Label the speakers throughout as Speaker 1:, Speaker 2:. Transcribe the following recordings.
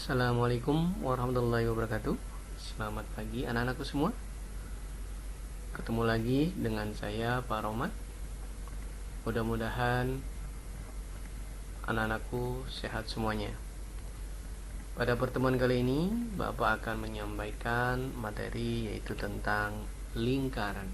Speaker 1: Assalamualaikum warahmatullahi wabarakatuh. Selamat pagi anak-anakku semua. Ketemu lagi dengan saya Pak Romat. Mudah-mudahan anak-anakku sehat semuanya. Pada pertemuan kali ini Bapak akan menyampaikan materi yaitu tentang lingkaran.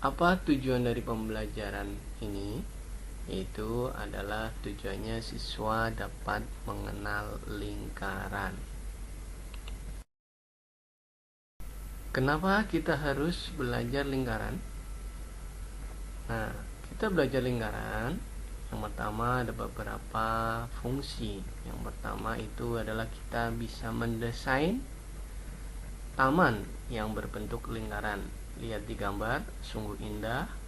Speaker 1: Apa tujuan dari pembelajaran ini? Yaitu adalah tujuannya siswa dapat mengenal lingkaran. Kenapa kita harus belajar lingkaran? Nah, kita belajar lingkaran. Yang pertama ada beberapa fungsi. Yang pertama itu adalah kita bisa mendesain taman yang berbentuk lingkaran. Lihat di gambar, sungguh indah.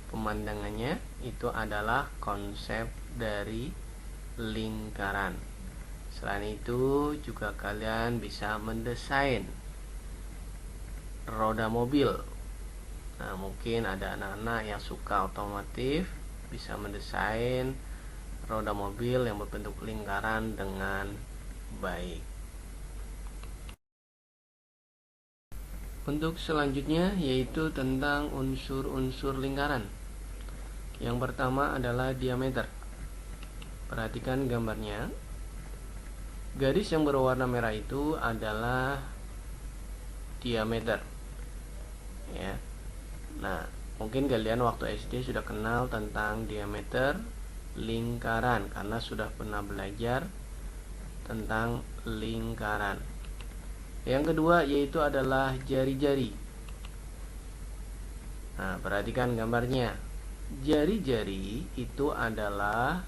Speaker 1: Pemandangannya itu adalah konsep dari lingkaran. Selain itu juga kalian bisa mendesain roda mobil. Nah, mungkin ada anak-anak yang suka otomotif bisa mendesain roda mobil yang berbentuk lingkaran dengan baik. Untuk selanjutnya yaitu tentang unsur-unsur lingkaran. Yang pertama adalah diameter. Perhatikan gambarnya. Garis yang berwarna merah itu adalah diameter. Ya. Nah, mungkin kalian waktu SD sudah kenal tentang diameter lingkaran karena sudah pernah belajar tentang lingkaran. Yang kedua yaitu adalah jari-jari. Nah, perhatikan gambarnya. Jari-jari itu adalah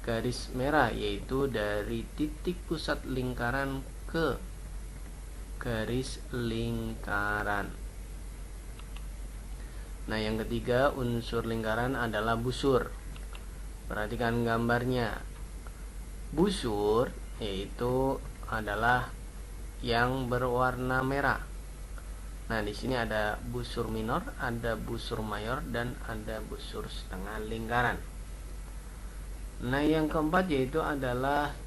Speaker 1: garis merah, yaitu dari titik pusat lingkaran ke garis lingkaran. Nah, yang ketiga unsur lingkaran adalah busur. Perhatikan gambarnya. Busur yaitu adalah yang berwarna merah. Nah, di sini ada busur minor, ada busur mayor, dan ada busur setengah lingkaran. Nah, yang keempat yaitu adalah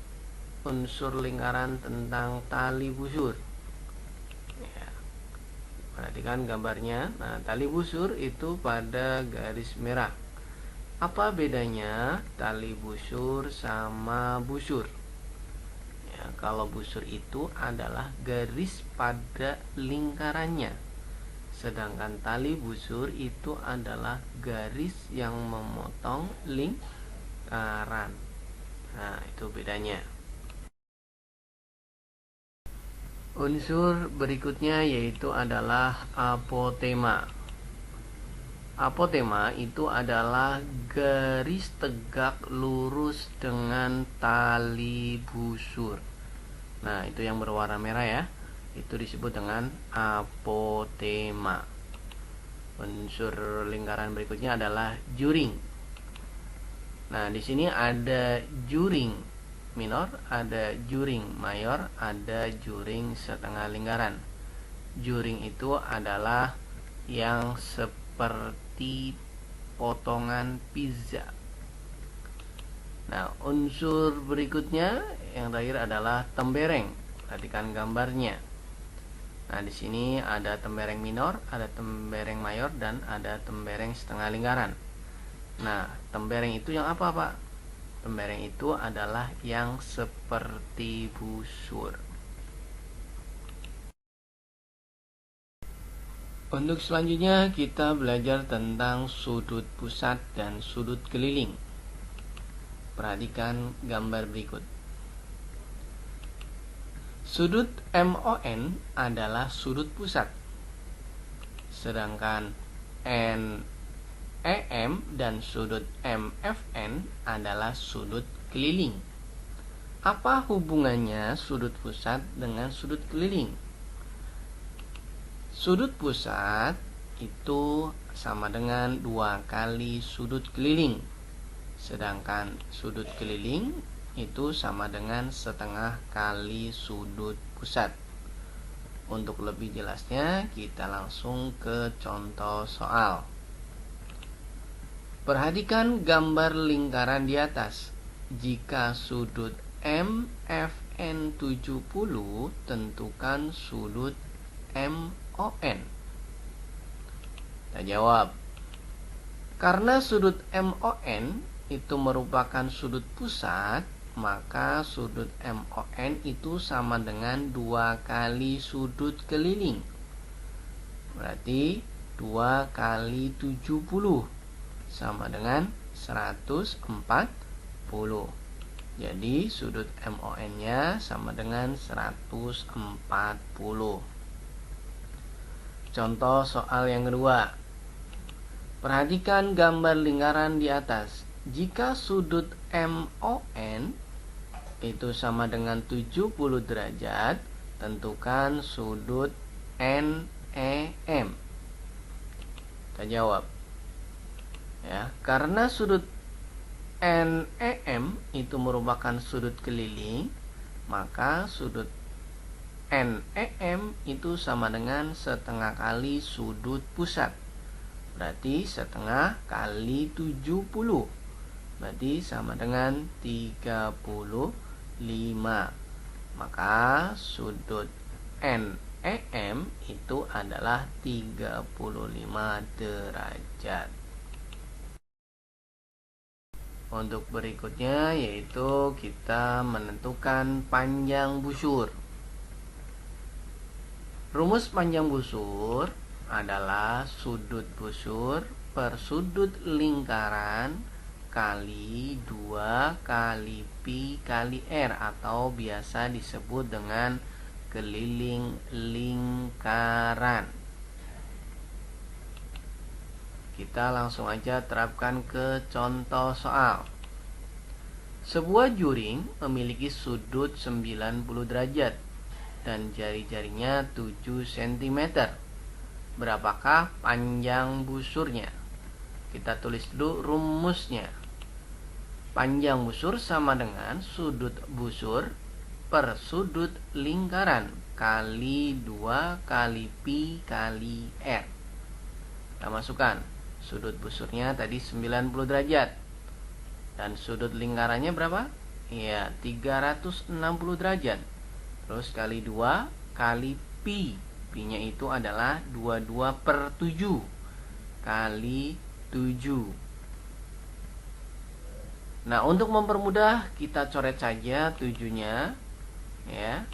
Speaker 1: unsur lingkaran tentang tali busur. Ya, perhatikan gambarnya. Nah, tali busur itu pada garis merah. Apa bedanya tali busur sama busur? Kalau busur itu adalah garis pada lingkarannya, sedangkan tali busur itu adalah garis yang memotong lingkaran. Nah, itu bedanya. Unsur berikutnya yaitu adalah apotema. Apotema itu adalah garis tegak lurus dengan tali busur. Nah, itu yang berwarna merah ya. Itu disebut dengan apotema. Unsur lingkaran berikutnya adalah juring. Nah, di sini ada juring minor, ada juring mayor, ada juring setengah lingkaran. Juring itu adalah yang seperti potongan pizza. Nah, unsur berikutnya yang terakhir adalah tembereng. Perhatikan gambarnya. Nah, di sini ada tembereng minor, ada tembereng mayor, dan ada tembereng setengah lingkaran. Nah, tembereng itu yang apa, Pak? Tembereng itu adalah yang seperti busur. Untuk selanjutnya kita belajar tentang sudut pusat dan sudut keliling. Perhatikan gambar berikut. Sudut MON adalah sudut pusat, sedangkan NEM dan sudut MFN adalah sudut keliling. Apa hubungannya sudut pusat dengan sudut keliling? Sudut pusat itu sama dengan 2 kali sudut keliling, sedangkan sudut keliling itu sama dengan setengah kali sudut pusat. Untuk lebih jelasnya kita langsung ke contoh soal. Perhatikan gambar lingkaran di atas. Jika sudut MFN 70, tentukan sudut MON. Kita jawab. Karena sudut MON itu merupakan sudut pusat, maka sudut MON itu sama dengan 2 kali sudut keliling. Berarti 2 kali 70 sama dengan 140. Jadi sudut MON-nya sama dengan 140. Contoh soal yang kedua. Perhatikan gambar lingkaran di atas. Jika sudut MON itu sama dengan 70 derajat, tentukan sudut NEM. Kita jawab. Ya, karena sudut NEM itu merupakan sudut keliling, maka sudut NEM itu sama dengan setengah kali sudut pusat. Berarti setengah kali 70. Berarti sama dengan 35. Maka sudut NEM itu adalah 35 derajat. Untuk berikutnya yaitu kita menentukan panjang busur. Rumus panjang busur adalah sudut busur per sudut lingkaran kali 2 kali pi kali R, atau biasa disebut dengan keliling lingkaran. Kita langsung aja terapkan ke contoh soal. Sebuah juring memiliki sudut 90 derajat dan jari-jarinya 7 cm. Berapakah panjang busurnya? Kita tulis dulu rumusnya. Panjang busur sama dengan sudut busur per sudut lingkaran kali 2 kali pi kali R. Kita masukkan. Sudut busurnya tadi 90 derajat. Dan sudut lingkarannya berapa? Ya, 360 derajat. Terus kali 2 kali pi. Pi-nya itu adalah 22 per 7 kali 7. Nah, untuk mempermudah kita coret saja 7-nya, ya.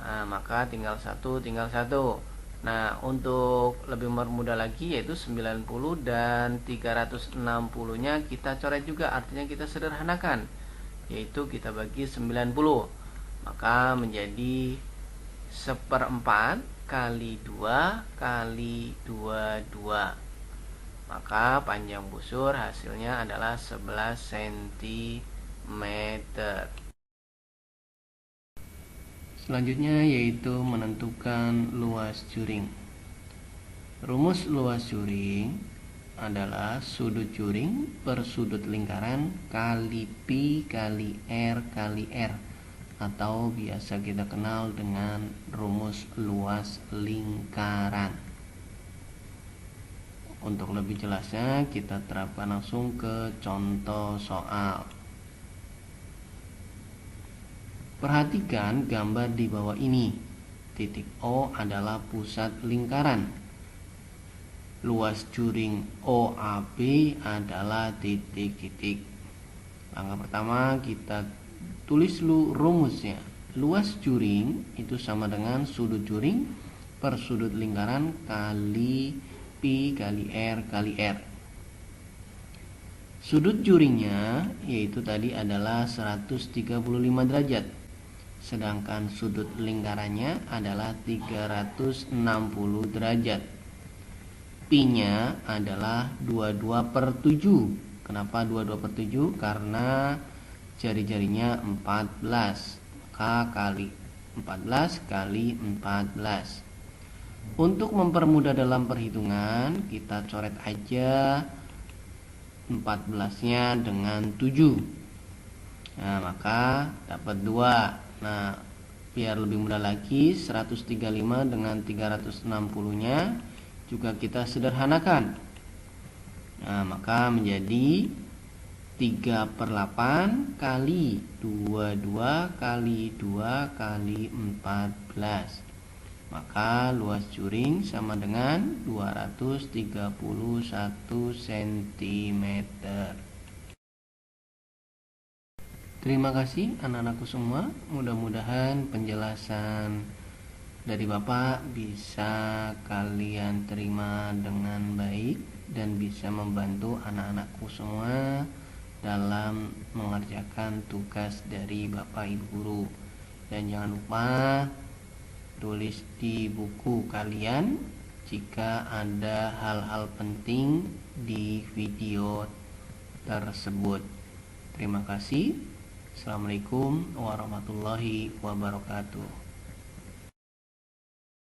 Speaker 1: Nah, maka tinggal 1, tinggal 1. Nah, untuk lebih mempermudah lagi yaitu 90 dan 360-nya kita coret juga, artinya kita sederhanakan. Yaitu kita bagi 90. Maka menjadi 1/4 kali 2 kali 22. Maka panjang busur hasilnya adalah 11 cm. Selanjutnya yaitu menentukan luas juring. Rumus luas juring adalah sudut juring per sudut lingkaran kali pi kali R kali R, atau biasa kita kenal dengan rumus luas lingkaran. Untuk lebih jelasnya kita terapkan langsung ke contoh soal. Perhatikan gambar di bawah ini. Titik O adalah pusat lingkaran. Luas juring OAB adalah titik-titik. Langkah pertama kita tulis dulu rumusnya. Luas juring itu sama dengan sudut juring per sudut lingkaran kali pi kali R kali R. Sudut juringnya yaitu tadi adalah 135 derajat. Sedangkan sudut lingkarannya adalah 360 derajat. Pi-nya adalah 22 per 7. Kenapa 22 per 7? Karena jari-jarinya 14. Maka kali 14 kali 14. Untuk mempermudah dalam perhitungan, kita coret aja 14-nya dengan 7. Nah, maka dapat 2. Nah, biar lebih mudah lagi, 135 dengan 360-nya juga kita sederhanakan. Nah, maka menjadi 3/8 kali 22 kali 2 kali 14. Maka luas juring sama dengan 231 cm. Terima kasih anak-anakku semua. Mudah-mudahan penjelasan dari Bapak bisa kalian terima dengan baik dan bisa membantu anak-anakku semua dalam mengerjakan tugas dari Bapak Ibu Guru. Dan jangan lupa tulis di buku kalian jika ada hal-hal penting di video tersebut. Terima kasih. Assalamualaikum warahmatullahi wabarakatuh.